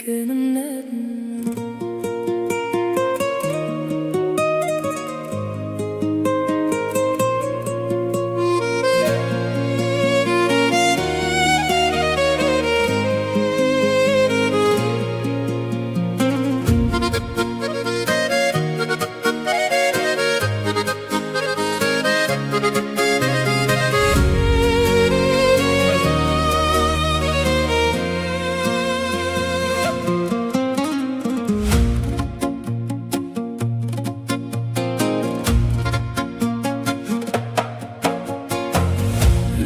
gennem natten.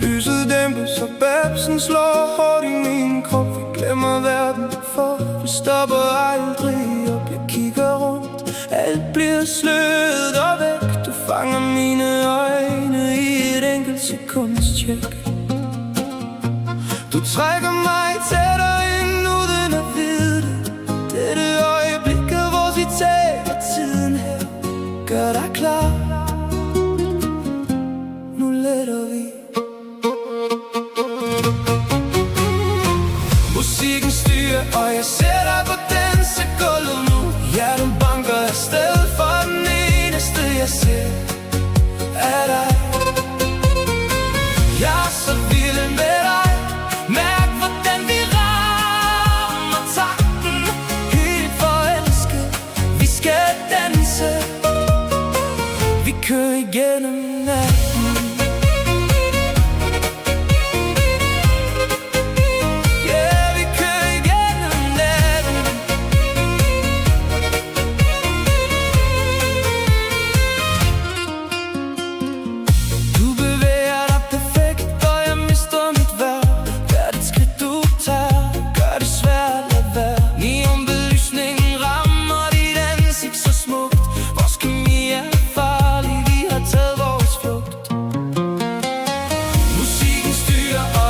Lyset dæmpes og babsen slår hårdt i min krop. Vi glemmer verden, for vi stopper aldrig op. Jeg kigger rundt, alt bliver sløret og væk. Du fanger mine øjne i et enkelt sekunds tjek. Du trækker mig tættere ind uden at vide det. Dette øjeblik er vores, vi tager tiden her. Gør dig klar, nu letter vi. Musikken styrer, og jeg ser dig på dansegulvet nu. Hjertet banker afsted, for den eneste jeg ser er dig. Jeg er så vild med dig. Mærk hvordan vi rammer takten. Helt forelsket, vi skal danse. Vi kører igennem natten.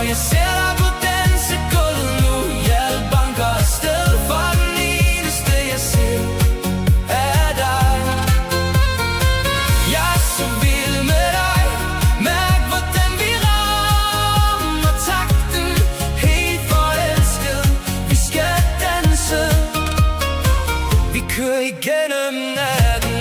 Jeg ser dig på dansegulvet nu. Hjertet banker afsted, for den eneste jeg ser er dig. Jeg er så vild med dig. Mærk hvordan vi rammer takten. Helt forelsket, vi skal danse. Vi kører igennem natten.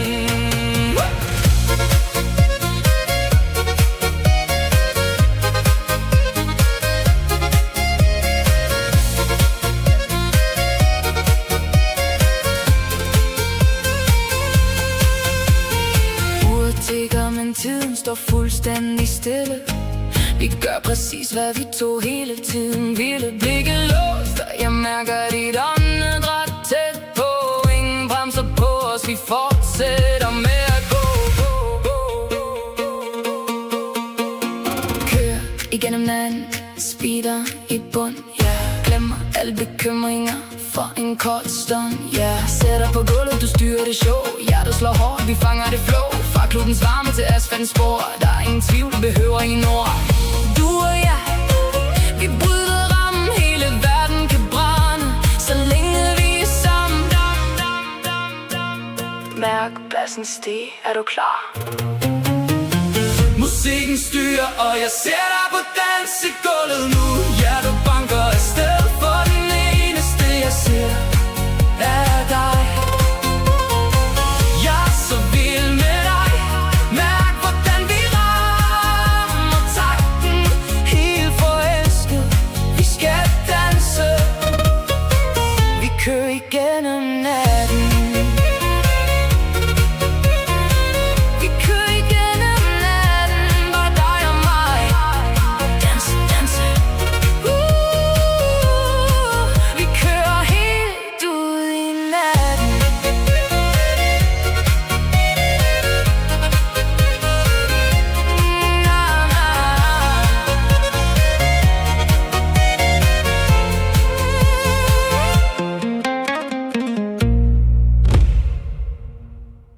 Men tiden står fuldstændig stille. Vi gør præcis hvad vi to hele tiden ville. Blikket låst, og jeg mærker dit åndedræt tæt på. Ingen bremser på os, vi fortsætter med at gå. Kør igennem natten, speeder i bund, yeah. Glemmer alle bekymringer for en kort stund, yeah. Sætter på gulvet, du styrer det show. Hjertet slår hårdt, vi fanger det flow. Fra klubbens varme til asfaltens spor. Der er ingen tvivl, vi behøver ingen ord. Du og jeg, vi bryder rammen. Hele verden kan brænde, så længe vi er sammen. Mærk pladsen stige, er du klar? Musikken styrer, og jeg ser dig på dansegulvet nu. Ja, du